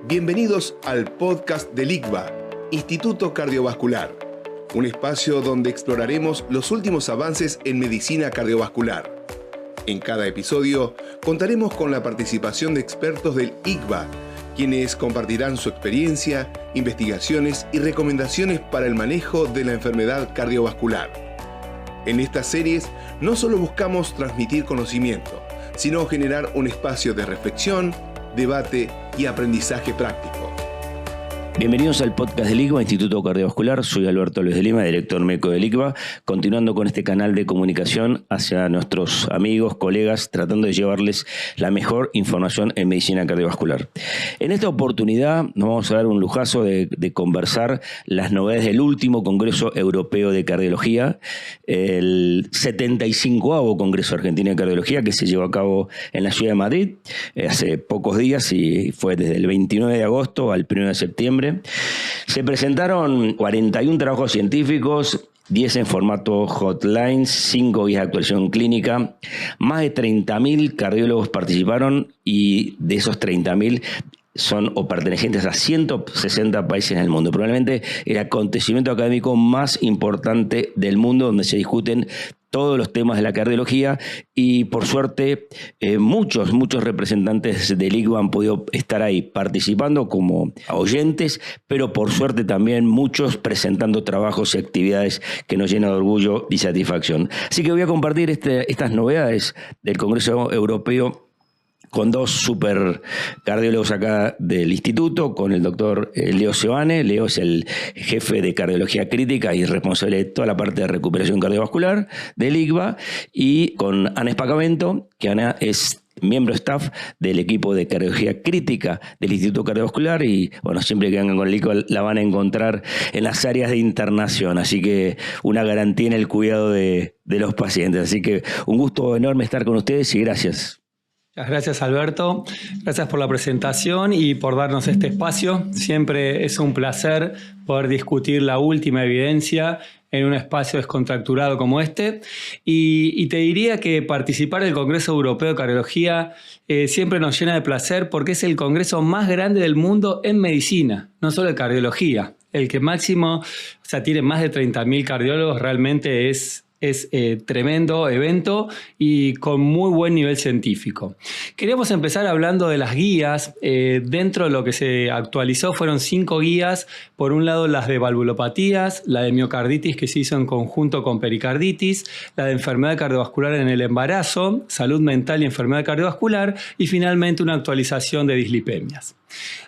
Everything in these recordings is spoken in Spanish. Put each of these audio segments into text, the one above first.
Bienvenidos al podcast del ICVA, Instituto Cardiovascular, un espacio donde exploraremos los últimos avances en medicina cardiovascular. En cada episodio contaremos con la participación de expertos del ICVA, quienes compartirán su experiencia, investigaciones y recomendaciones para el manejo de la enfermedad cardiovascular. En estas series no solo buscamos transmitir conocimiento, sino generar un espacio de reflexión, debate y aprendizaje práctico. Bienvenidos al podcast del ICVA, Instituto Cardiovascular. Soy Alberto Luis de Lima, director médico del ICVA, continuando con este canal de comunicación hacia nuestros amigos, colegas, tratando de llevarles la mejor información en medicina cardiovascular. En esta oportunidad nos vamos a dar un lujazo de conversar las novedades del último Congreso Europeo de Cardiología, el 75º Congreso Argentino de Cardiología, que se llevó a cabo en la ciudad de Madrid hace pocos días y fue desde el 29 de agosto al 1 de septiembre. Se presentaron 41 trabajos científicos, 10 en formato hotline, 5 guías de actuación clínica. Más de 30.000 cardiólogos participaron y de esos 30.000 son o pertenecientes a 160 países en el mundo. Probablemente el acontecimiento académico más importante del mundo, donde se discuten todos los temas de la cardiología y por suerte muchos representantes del ICVA han podido estar ahí participando como oyentes, pero por suerte también muchos presentando trabajos y actividades que nos llenan de orgullo y satisfacción. Así que voy a compartir estas novedades del Congreso Europeo con dos super cardiólogos acá del instituto, con el doctor Leo Seoane. Leo es el jefe de cardiología crítica y responsable de toda la parte de recuperación cardiovascular del ICVA, y con Ana Espacamento, que Ana es miembro staff del equipo de cardiología crítica del Instituto Cardiovascular y bueno, siempre que vengan con el ICVA la van a encontrar en las áreas de internación, así que una garantía en el cuidado de los pacientes. Así que un gusto enorme estar con ustedes y gracias. Muchas gracias, Alberto. Gracias por la presentación y por darnos este espacio. Siempre es un placer poder discutir la última evidencia en un espacio descontracturado como este. Y te diría que participar del Congreso Europeo de Cardiología siempre nos llena de placer porque es el congreso más grande del mundo en medicina, no solo de cardiología. El que máximo, tiene más de 30.000 cardiólogos, realmente es tremendo evento y con muy buen nivel científico. Queríamos empezar hablando de las guías. Dentro de lo que se actualizó fueron 5 guías. Por un lado, las de valvulopatías, la de miocarditis que se hizo en conjunto con pericarditis, la de enfermedad cardiovascular en el embarazo, salud mental y enfermedad cardiovascular, y finalmente una actualización de dislipemias.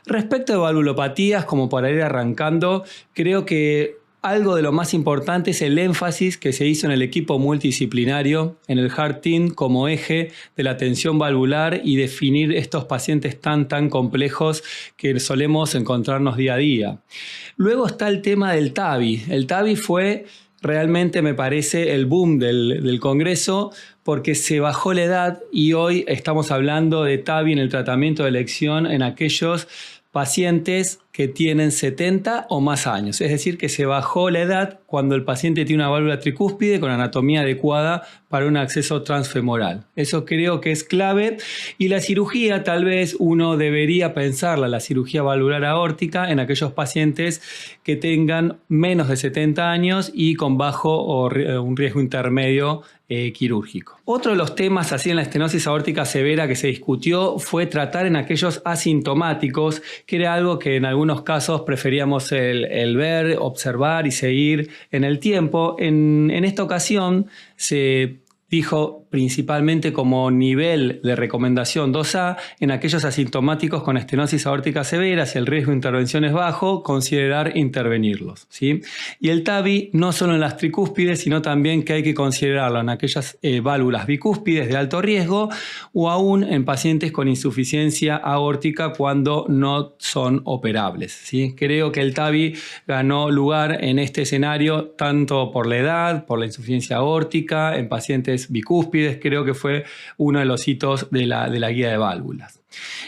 Respecto de valvulopatías, como para ir arrancando, creo que algo de lo más importante es el énfasis que se hizo en el equipo multidisciplinario, en el Heart Team como eje de la atención valvular y definir estos pacientes tan complejos que solemos encontrarnos día a día. Luego está el tema del TAVI. El TAVI fue realmente, me parece, el boom del Congreso porque se bajó la edad y hoy estamos hablando de TAVI en el tratamiento de elección en aquellos pacientes que tienen 70 o más años. Es decir, que se bajó la edad cuando el paciente tiene una válvula tricúspide con anatomía adecuada para un acceso transfemoral. Eso creo que es clave. Y la cirugía, tal vez uno debería pensarla, la cirugía valvular aórtica, en aquellos pacientes que tengan menos de 70 años y con bajo o un riesgo intermedio quirúrgico. Otro de los temas así en la estenosis aórtica severa que se discutió fue tratar en aquellos asintomáticos, que era algo que en algunos casos preferíamos el ver, observar y seguir en el tiempo. En esta ocasión se dijo principalmente como nivel de recomendación 2A en aquellos asintomáticos con estenosis aórtica severa, si el riesgo de intervención es bajo, considerar intervenirlos, ¿sí? Y el TAVI no solo en las tricúspides, sino también que hay que considerarlo en aquellas válvulas bicúspides de alto riesgo o aún en pacientes con insuficiencia aórtica cuando no son operables, ¿sí? Creo que el TAVI ganó lugar en este escenario tanto por la edad, por la insuficiencia aórtica, en pacientes bicúspides. Creo que fue uno de los hitos de la guía de válvulas.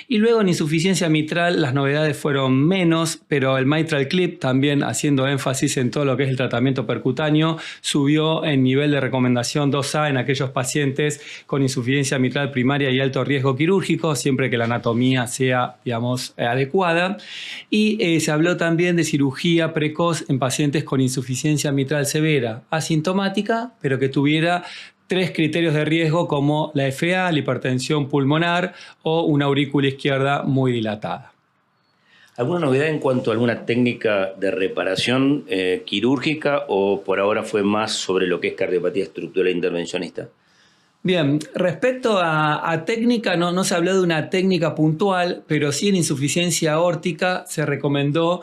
Y luego en insuficiencia mitral las novedades fueron menos, pero el mitral clip, también haciendo énfasis en todo lo que es el tratamiento percutáneo, subió en nivel de recomendación 2A en aquellos pacientes con insuficiencia mitral primaria y alto riesgo quirúrgico, siempre que la anatomía sea, digamos, adecuada. Y se habló también de cirugía precoz en pacientes con insuficiencia mitral severa, asintomática, pero que tuviera 3 criterios de riesgo como la FA, la hipertensión pulmonar o una aurícula izquierda muy dilatada. ¿Alguna novedad en cuanto a alguna técnica de reparación quirúrgica o por ahora fue más sobre lo que es cardiopatía estructural intervencionista? Bien, respecto a técnica, no se habló de una técnica puntual, pero sí en insuficiencia aórtica se recomendó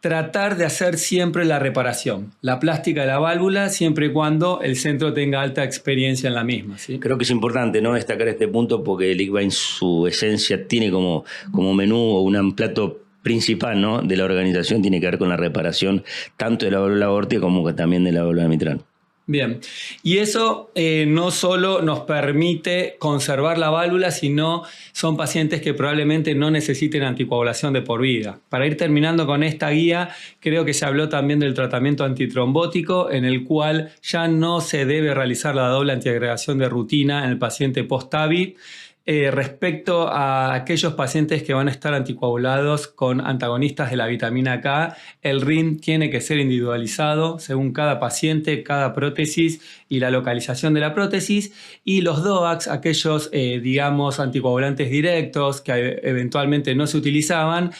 tratar de hacer siempre la reparación, la plástica de la válvula, siempre y cuando el centro tenga alta experiencia en la misma, ¿sí? Creo que es importante, ¿no?, destacar este punto porque el ICVA en su esencia tiene como menú o un plato principal, ¿no?, de la organización, tiene que ver con la reparación tanto de la válvula aórtica como también de la válvula mitral. Bien, y eso no solo nos permite conservar la válvula, sino son pacientes que probablemente no necesiten anticoagulación de por vida. Para ir terminando con esta guía, creo que se habló también del tratamiento antitrombótico, en el cual ya no se debe realizar la doble antiagregación de rutina en el paciente post-TAVI. Respecto a aquellos pacientes que van a estar anticoagulados con antagonistas de la vitamina K, el RIN tiene que ser individualizado según cada paciente, cada prótesis y la localización de la prótesis. Y los DOACs, aquellos, digamos, anticoagulantes directos que eventualmente no se utilizaban,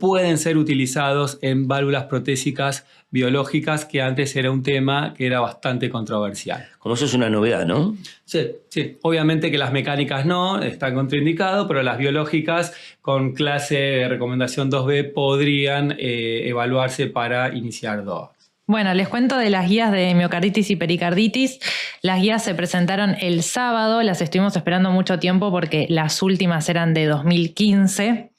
pueden ser utilizados en válvulas protésicas biológicas, que antes era un tema que era bastante controversial. Como eso es una novedad, ¿no? Sí. Obviamente que las mecánicas no, están contraindicadas, pero las biológicas con clase de recomendación 2B podrían evaluarse para iniciar DOAC. Bueno, les cuento de las guías de miocarditis y pericarditis. Las guías se presentaron el sábado, las estuvimos esperando mucho tiempo porque las últimas eran de 2015.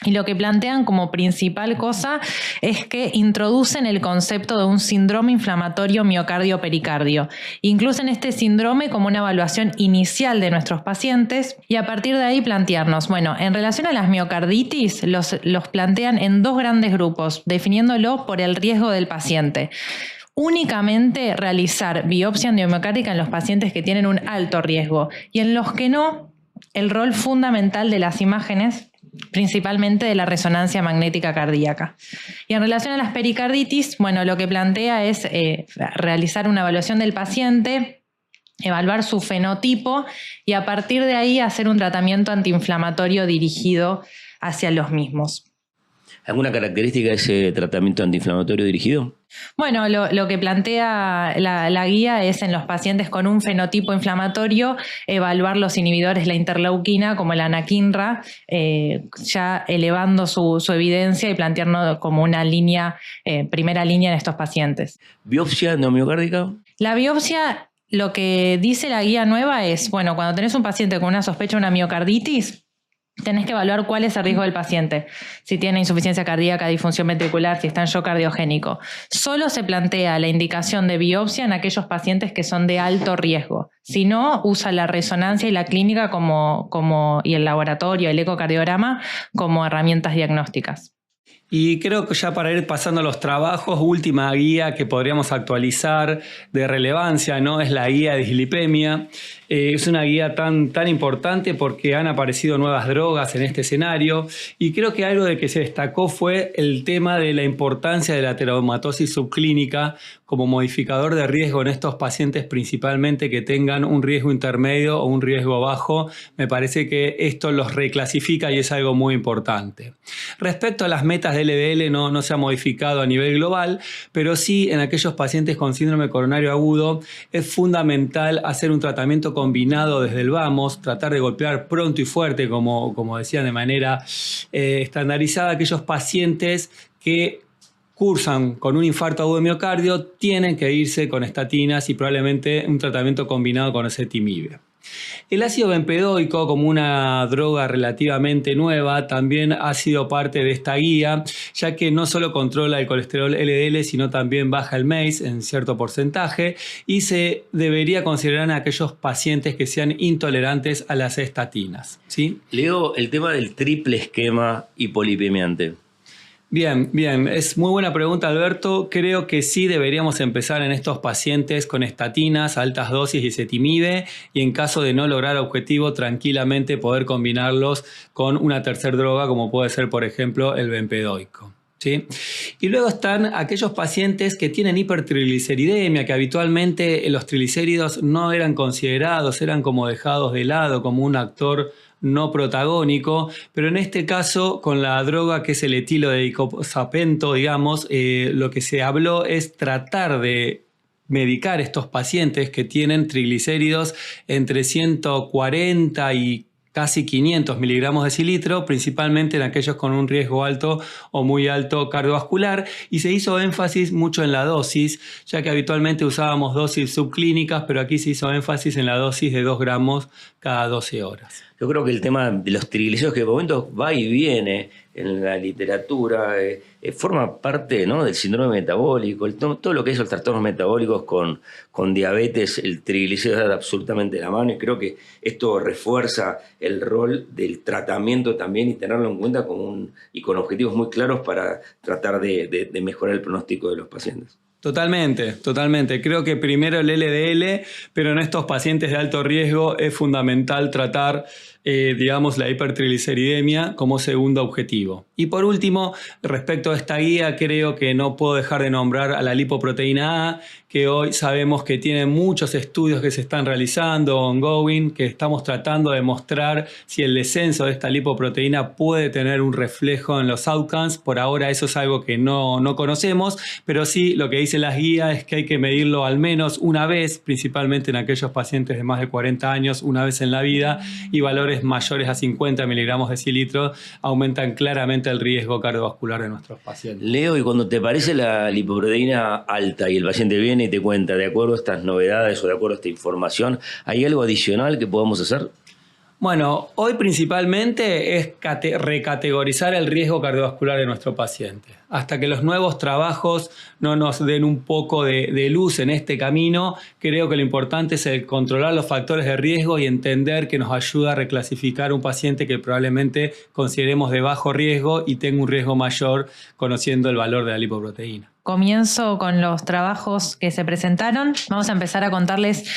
Y lo que plantean como principal cosa es que introducen el concepto de un síndrome inflamatorio miocardio-pericardio. Incluyen este síndrome como una evaluación inicial de nuestros pacientes y a partir de ahí plantearnos, bueno, en relación a las miocarditis, los plantean en 2 grandes grupos, definiéndolo por el riesgo del paciente. Únicamente realizar biopsia endomiocárdica en los pacientes que tienen un alto riesgo y en los que no, el rol fundamental de las imágenes, principalmente de la resonancia magnética cardíaca. Y en relación a las pericarditis, bueno, lo que plantea es realizar una evaluación del paciente, evaluar su fenotipo y a partir de ahí hacer un tratamiento antiinflamatorio dirigido hacia los mismos. ¿Alguna característica de ese tratamiento antiinflamatorio dirigido? Bueno, lo que plantea la guía es en los pacientes con un fenotipo inflamatorio evaluar los inhibidores de la interleuquina como el anakinra, ya elevando su evidencia y plantearnos como una línea, primera línea en estos pacientes. ¿Biopsia endomiocárdica? La biopsia, lo que dice la guía nueva es, bueno, cuando tenés un paciente con una sospecha de una miocarditis, tenés que evaluar cuál es el riesgo del paciente, si tiene insuficiencia cardíaca, disfunción ventricular, si está en shock cardiogénico. Solo se plantea la indicación de biopsia en aquellos pacientes que son de alto riesgo. Si no, usa la resonancia y la clínica y el laboratorio, el ecocardiograma, como herramientas diagnósticas. Y creo que ya para ir pasando a los trabajos, última guía que podríamos actualizar de relevancia, ¿no?, es la guía de dislipemia. Es una guía tan importante porque han aparecido nuevas drogas en este escenario y creo que algo de que se destacó fue el tema de la importancia de la telangiectasia subclínica como modificador de riesgo en estos pacientes, principalmente que tengan un riesgo intermedio o un riesgo bajo. Me parece que esto los reclasifica y es algo muy importante. Respecto a las metas de LDL, no se ha modificado a nivel global, pero sí en aquellos pacientes con síndrome coronario agudo es fundamental hacer un tratamiento combinado desde el vamos, tratar de golpear pronto y fuerte, como decían de manera estandarizada, aquellos pacientes que cursan con un infarto agudo de miocardio tienen que irse con estatinas y probablemente un tratamiento combinado con ezetimibe. El ácido bempedoico, como una droga relativamente nueva, también ha sido parte de esta guía, ya que no solo controla el colesterol LDL, sino también baja el MACE en cierto porcentaje y se debería considerar en aquellos pacientes que sean intolerantes a las estatinas, ¿sí? Leo, el tema del triple esquema hipolipemiante. Bien, es muy buena pregunta, Alberto. Creo que sí deberíamos empezar en estos pacientes con estatinas, altas dosis y ezetimibe, y en caso de no lograr objetivo, tranquilamente poder combinarlos con una tercera droga, como puede ser, por ejemplo, el bempedoico, ¿sí? Y luego están aquellos pacientes que tienen hipertrigliceridemia, que habitualmente los triglicéridos no eran considerados, eran como dejados de lado, como un actor no protagónico, pero en este caso con la droga que es el etilo de icosapento, digamos, lo que se habló es tratar de medicar estos pacientes que tienen triglicéridos entre 140 y casi 500 miligramos de decilitro, principalmente en aquellos con un riesgo alto o muy alto cardiovascular, y se hizo énfasis mucho en la dosis, ya que habitualmente usábamos dosis subclínicas, pero aquí se hizo énfasis en la dosis de 2 gramos cada 12 horas. Yo creo que el tema de los triglicéridos, que de momento va y viene en la literatura, forma parte, ¿no?, del síndrome metabólico, todo lo que es los trastornos metabólicos con diabetes, el triglicéridos da absolutamente la mano, y creo que esto refuerza el rol del tratamiento también y tenerlo en cuenta y con objetivos muy claros para tratar de mejorar el pronóstico de los pacientes. Totalmente. Creo que primero el LDL, pero en estos pacientes de alto riesgo es fundamental tratar, la hipertrigliceridemia como segundo objetivo. Y por último, respecto a esta guía, creo que no puedo dejar de nombrar a la lipoproteína A, que hoy sabemos que tiene muchos estudios que se están realizando, ongoing, que estamos tratando de mostrar si el descenso de esta lipoproteína puede tener un reflejo en los outcomes. Por ahora eso es algo que no conocemos, pero sí lo que dicen las guías es que hay que medirlo al menos una vez, principalmente en aquellos pacientes de más de 40 años, una vez en la vida, y valores mayores a 50 miligramos de decilitro aumentan claramente el riesgo cardiovascular de nuestros pacientes. Leo, y cuando te parece la lipoproteína alta y el paciente viene y te cuenta, de acuerdo a estas novedades o de acuerdo a esta información, ¿hay algo adicional que podamos hacer? Bueno, hoy principalmente es recategorizar el riesgo cardiovascular de nuestro paciente. Hasta que los nuevos trabajos no nos den un poco de luz en este camino, creo que lo importante es el controlar los factores de riesgo y entender que nos ayuda a reclasificar un paciente que probablemente consideremos de bajo riesgo y tenga un riesgo mayor conociendo el valor de la lipoproteína. Comienzo con los trabajos que se presentaron. Vamos a empezar a contarles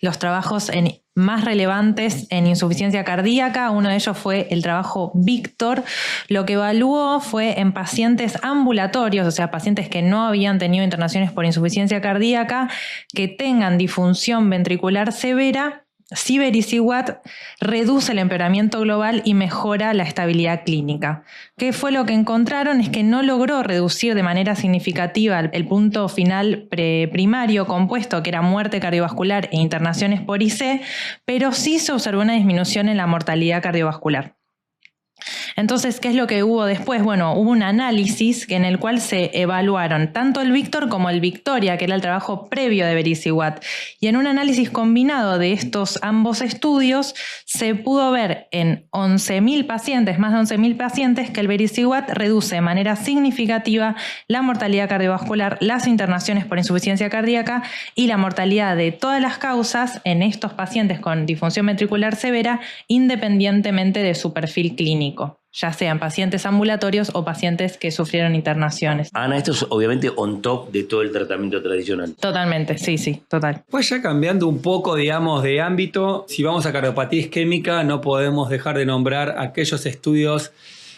los trabajos más relevantes en insuficiencia cardíaca. Uno de ellos fue el trabajo Víctor. Lo que evaluó fue en pacientes ambulatorios, o sea, pacientes que no habían tenido internaciones por insuficiencia cardíaca, que tengan disfunción ventricular severa. Si Vericiguat reduce el empeoramiento global y mejora la estabilidad clínica. ¿Qué fue lo que encontraron? Es que no logró reducir de manera significativa el punto final primario compuesto, que era muerte cardiovascular e internaciones por IC, pero sí se observó una disminución en la mortalidad cardiovascular. Entonces, ¿qué es lo que hubo después? Bueno, hubo un análisis en el cual se evaluaron tanto el Víctor como el Victoria, que era el trabajo previo de Vericiguat. Y en un análisis combinado de estos ambos estudios, se pudo ver en 11.000 pacientes, más de 11.000 pacientes, que el Vericiguat reduce de manera significativa la mortalidad cardiovascular, las internaciones por insuficiencia cardíaca y la mortalidad de todas las causas en estos pacientes con disfunción ventricular severa, independientemente de su perfil clínico, ya sean pacientes ambulatorios o pacientes que sufrieron internaciones. Ana, esto es obviamente on top de todo el tratamiento tradicional. Totalmente, sí, total. Pues ya cambiando un poco, de ámbito, si vamos a cardiopatía isquémica, no podemos dejar de nombrar aquellos estudios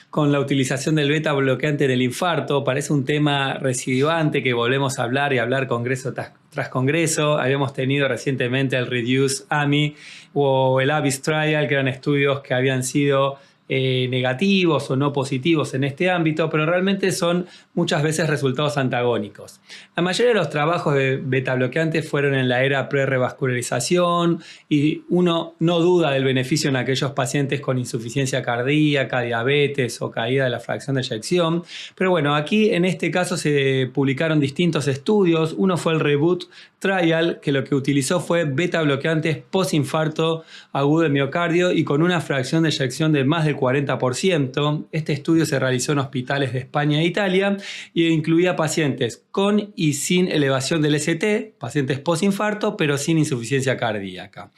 con la utilización del beta bloqueante en el infarto. Parece un tema residuante que volvemos a hablar y hablar congreso tras congreso. Habíamos tenido recientemente el REDUCE-AMI o el ABIS Trial, que eran estudios que habían sido negativos o no positivos en este ámbito, pero realmente son muchas veces resultados antagónicos. La mayoría de los trabajos de betabloqueantes fueron en la era pre-revascularización y uno no duda del beneficio en aquellos pacientes con insuficiencia cardíaca, diabetes o caída de la fracción de eyección. Pero bueno, aquí en este caso se publicaron distintos estudios. Uno fue el REBOOT Trial, que lo que utilizó fue betabloqueantes post-infarto agudo de miocardio y con una fracción de eyección de más del 40%. Este estudio se realizó en hospitales de España e Italia y incluía pacientes con y sin elevación del ST, pacientes post-infarto, pero sin insuficiencia cardíaca.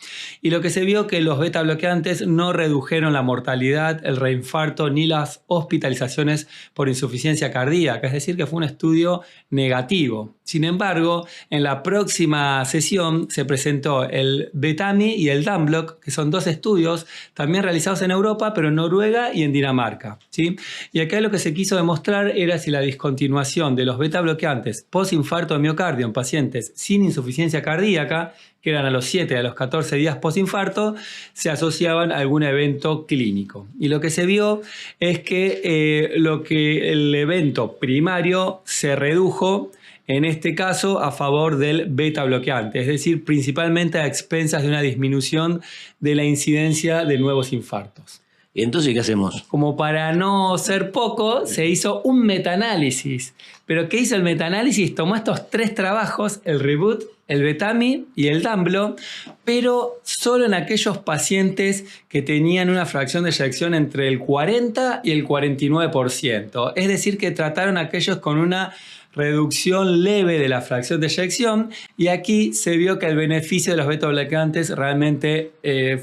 Y lo que se vio que los betabloqueantes no redujeron la mortalidad, el reinfarto ni las hospitalizaciones por insuficiencia cardíaca, es decir, que fue un estudio negativo. Sin embargo, en la próxima sesión se presentó el BETAMI y el DANBLOCK, que son dos estudios también realizados en Europa, pero en Noruega y en Dinamarca, ¿sí? Y acá lo que se quiso demostrar era si la discontinuación de los betabloqueantes post-infarto de miocardio en pacientes sin insuficiencia cardíaca, que eran a los 7 y a los 14 días post-infarto, se asociaban a algún evento clínico. Y lo que se vio es que el evento primario se redujo, en este caso a favor del betabloqueante, es decir, principalmente a expensas de una disminución de la incidencia de nuevos infartos. ¿Y entonces qué hacemos? Como para no ser poco, se hizo un metaanálisis. ¿Pero qué hizo el metaanálisis? Tomó estos tres trabajos, el REBOOT, el BETAMI y el DANBLOCK, pero solo en aquellos pacientes que tenían una fracción de eyección entre el 40 y el 49%. Es decir, que trataron a aquellos con una reducción leve de la fracción de eyección, y aquí se vio que el beneficio de los betabloqueantes realmente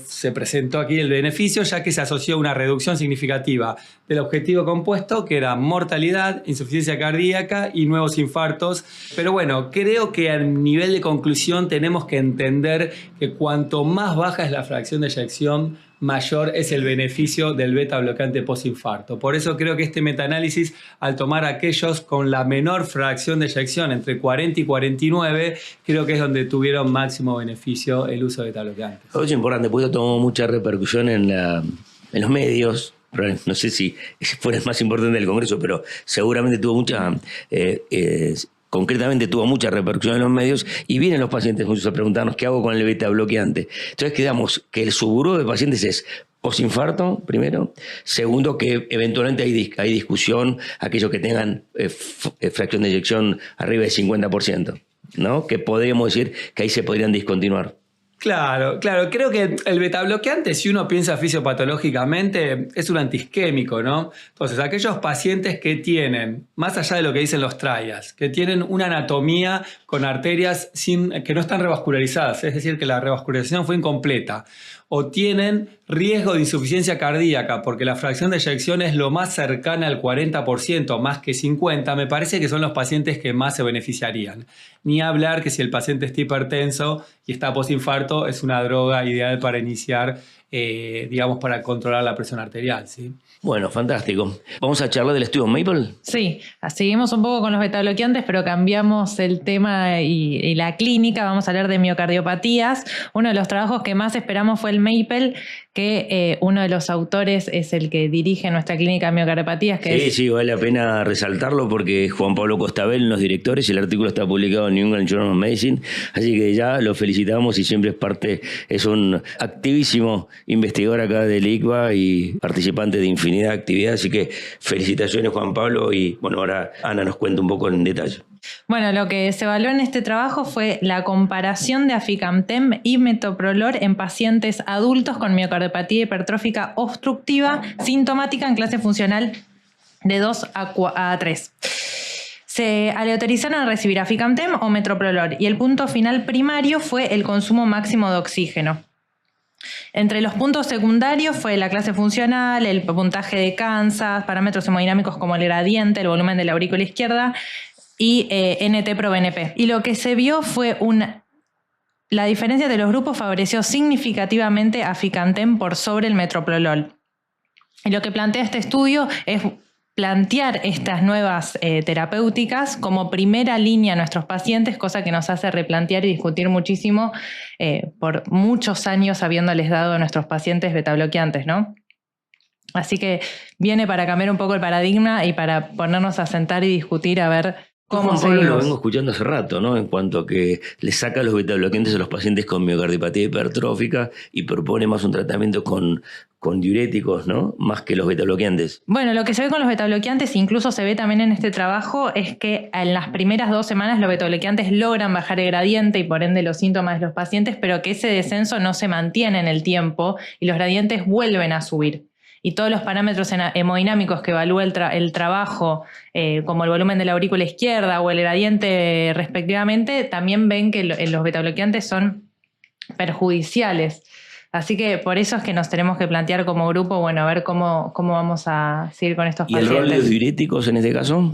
se presentó aquí el beneficio, ya que se asoció a una reducción significativa del objetivo compuesto, que era mortalidad, insuficiencia cardíaca y nuevos infartos. Pero bueno, creo que a nivel de conclusión tenemos que entender que cuanto más baja es la fracción de eyección, mayor es el beneficio del betabloqueante postinfarto. Por eso creo que este metaanálisis, al tomar aquellos con la menor fracción de eyección entre 40 y 49, creo que es donde tuvieron máximo beneficio el uso de betabloqueantes. Es importante, porque esto tomó mucha repercusión en los medios. No sé si fue el más importante del Congreso, pero seguramente tuvo mucha... concretamente tuvo mucha repercusión en los medios, y vienen los pacientes muchos a preguntarnos qué hago con el betabloqueante. Entonces quedamos que el subgrupo de pacientes es postinfarto, primero. Segundo, que eventualmente hay discusión aquellos que tengan fracción de eyección arriba del 50%, ¿no? Que podríamos decir que ahí se podrían discontinuar. Claro, creo que el betabloqueante, si uno piensa fisiopatológicamente, es un antiisquémico, ¿no? Entonces, aquellos pacientes que tienen, más allá de lo que dicen los trials, que tienen una anatomía con arterias que no están revascularizadas, es decir, que la revascularización fue incompleta, o tienen riesgo de insuficiencia cardíaca porque la fracción de eyección es lo más cercana al 40%, más que 50%, me parece que son los pacientes que más se beneficiarían. Ni hablar que si el paciente está hipertenso y está postinfarto, es una droga ideal para iniciar, digamos, para controlar la presión arterial, ¿sí? Bueno, fantástico. ¿Vamos a charlar del estudio MAPLE? Sí, seguimos un poco con los betabloqueantes, pero cambiamos el tema y la clínica. Vamos a hablar de miocardiopatías. Uno de los trabajos que más esperamos fue el MAPLE, que uno de los autores es el que dirige nuestra clínica de miocardiopatías. Sí, vale la pena resaltarlo porque Juan Pablo Costabel, en los directores, y el artículo está publicado en New England Journal of Medicine, así que ya lo felicitamos y siempre es un activísimo investigador acá del ICVA y participante de infinidad de actividades, así que felicitaciones, Juan Pablo, y bueno, ahora Ana nos cuenta un poco en detalle. Bueno, lo que se evaluó en este trabajo fue la comparación de aficamten y metoprolol en pacientes adultos con miocardiopatía hipertrófica obstructiva sintomática en clase funcional de 2 a 3. Se aleatorizaron a recibir aficamten o metoprolol y el punto final primario fue el consumo máximo de oxígeno. Entre los puntos secundarios fue la clase funcional, el puntaje de Kansas, parámetros hemodinámicos como el gradiente, el volumen de la aurícula izquierda y NT-proBNP. Y lo que se vio fue la diferencia de los grupos favoreció significativamente a aficamten por sobre el metoprolol. Y lo que plantea este estudio es plantear estas nuevas terapéuticas como primera línea a nuestros pacientes, cosa que nos hace replantear y discutir muchísimo por muchos años habiéndoles dado a nuestros pacientes betabloqueantes, ¿no? Así que viene para cambiar un poco el paradigma y para ponernos a sentar y discutir a ver cómo Juan Pablo lo seguimos. vengo escuchando hace rato, ¿no? En cuanto a que le saca los betabloqueantes a los pacientes con miocardiopatía hipertrófica y propone más un tratamiento con diuréticos, ¿no? Más que los betabloqueantes. Bueno, lo que se ve con los betabloqueantes, incluso se ve también en este trabajo, es que en las primeras 2 semanas los betabloqueantes logran bajar el gradiente y por ende los síntomas de los pacientes, pero que ese descenso no se mantiene en el tiempo y los gradientes vuelven a subir. Y todos los parámetros hemodinámicos que evalúa el trabajo, como el volumen de la aurícula izquierda o el gradiente respectivamente, también ven que los betabloqueantes son perjudiciales. Así que por eso es que nos tenemos que plantear como grupo, bueno, a ver cómo vamos a seguir con estos pacientes. ¿Y el rol de los diuréticos en este caso?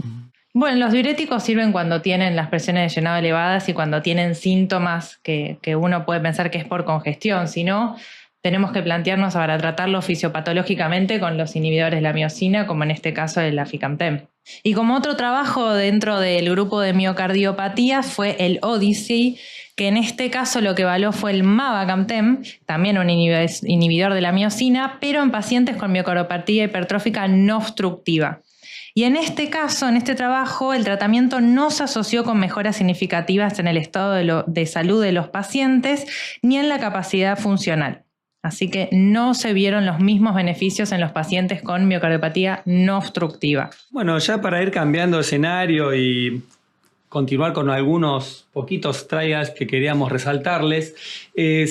Bueno, los diuréticos sirven cuando tienen las presiones de llenado elevadas y cuando tienen síntomas que uno puede pensar que es por congestión. Si no, tenemos que plantearnos para tratarlo fisiopatológicamente con los inhibidores de la miosina, como en este caso el aficamten. Y como otro trabajo dentro del grupo de miocardiopatía fue el Odyssey, que en este caso lo que evaluó fue el mavacamten, también un inhibidor de la miosina, pero en pacientes con miocardiopatía hipertrófica no obstructiva. Y en este caso, en este trabajo, el tratamiento no se asoció con mejoras significativas en el estado de salud de los pacientes ni en la capacidad funcional. Así que no se vieron los mismos beneficios en los pacientes con miocardiopatía no obstructiva. Bueno, ya para ir cambiando escenario y continuar con algunos poquitos trials que queríamos resaltarles,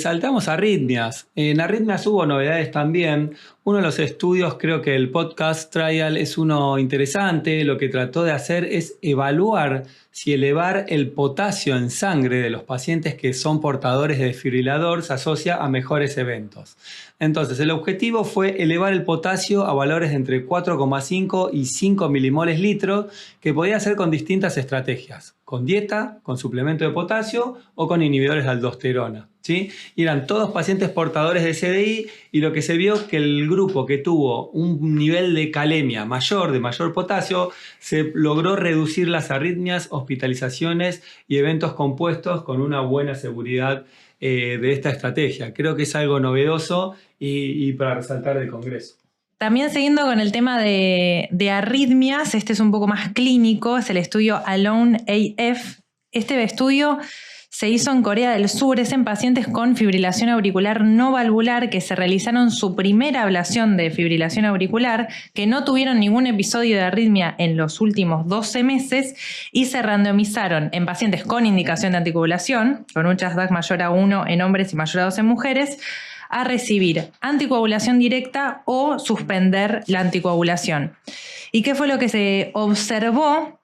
saltamos a arritmias. En arritmias hubo novedades también. Uno de los estudios, creo que el podcast trial es uno interesante. Lo que trató de hacer es evaluar si elevar el potasio en sangre de los pacientes que son portadores de desfibrilador se asocia a mejores eventos. Entonces, el objetivo fue elevar el potasio a valores de entre 4,5 y 5 milimoles litro, que podía hacer con distintas estrategias, con dieta, con suplemento de potasio o con inhibidores de aldosterona, ¿sí? Y eran todos pacientes portadores de CDI y lo que se vio que el grupo que tuvo un nivel de calemia mayor, de mayor potasio, se logró reducir las arritmias, hospitalizaciones y eventos compuestos con una buena seguridad de esta estrategia. Creo que es algo novedoso y para resaltar del Congreso. También siguiendo con el tema de arritmias, este es un poco más clínico, es el estudio Alone AF. Este estudio se hizo en Corea del Sur, es en pacientes con fibrilación auricular no valvular que se realizaron su primera ablación de fibrilación auricular, que no tuvieron ningún episodio de arritmia en los últimos 12 meses y se randomizaron en pacientes con indicación de anticoagulación, con un CHAS-DAC mayor a 1 en hombres y mayor a 2 en mujeres, a recibir anticoagulación directa o suspender la anticoagulación. ¿Y qué fue lo que se observó?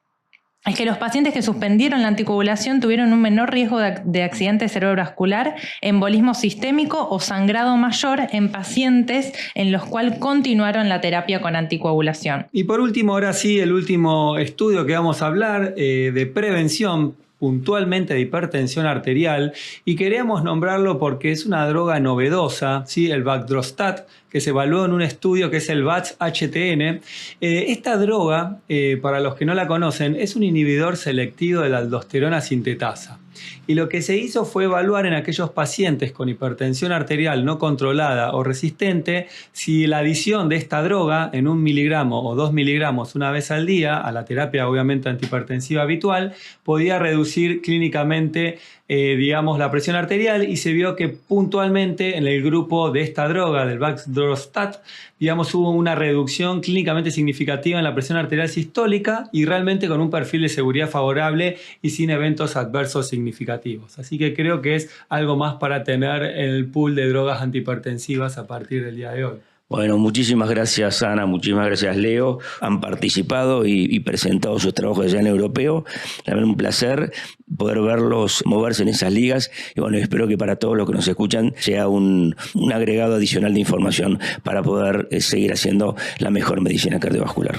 Es que los pacientes que suspendieron la anticoagulación tuvieron un menor riesgo de accidente cerebrovascular, embolismo sistémico o sangrado mayor en pacientes en los cuales continuaron la terapia con anticoagulación. Y por último, ahora sí, el último estudio que vamos a hablar de prevención puntualmente de hipertensión arterial, y queríamos nombrarlo porque es una droga novedosa, ¿sí? El Baxdrostat, que se evaluó en un estudio que es el BATS-HTN. Esta droga, para los que no la conocen, es un inhibidor selectivo de la aldosterona sintetasa. Y lo que se hizo fue evaluar en aquellos pacientes con hipertensión arterial no controlada o resistente si la adición de esta droga en 1 miligramo o 2 miligramos una vez al día, a la terapia obviamente antihipertensiva habitual, podía reducir clínicamente la presión arterial, y se vio que puntualmente en el grupo de esta droga, del Baxdrostat, hubo una reducción clínicamente significativa en la presión arterial sistólica y realmente con un perfil de seguridad favorable y sin eventos adversos significativos. Así que creo que es algo más para tener en el pool de drogas antihipertensivas a partir del día de hoy. Bueno, muchísimas gracias Ana, muchísimas gracias Leo. Han participado y presentado sus trabajos allá en europeo. La verdad, un placer poder verlos moverse en esas ligas. Y bueno, espero que para todos los que nos escuchan sea un agregado adicional de información para poder seguir haciendo la mejor medicina cardiovascular.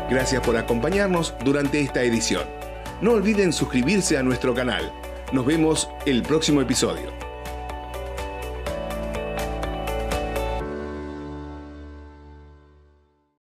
Gracias por acompañarnos durante esta edición. No olviden suscribirse a nuestro canal. Nos vemos el próximo episodio.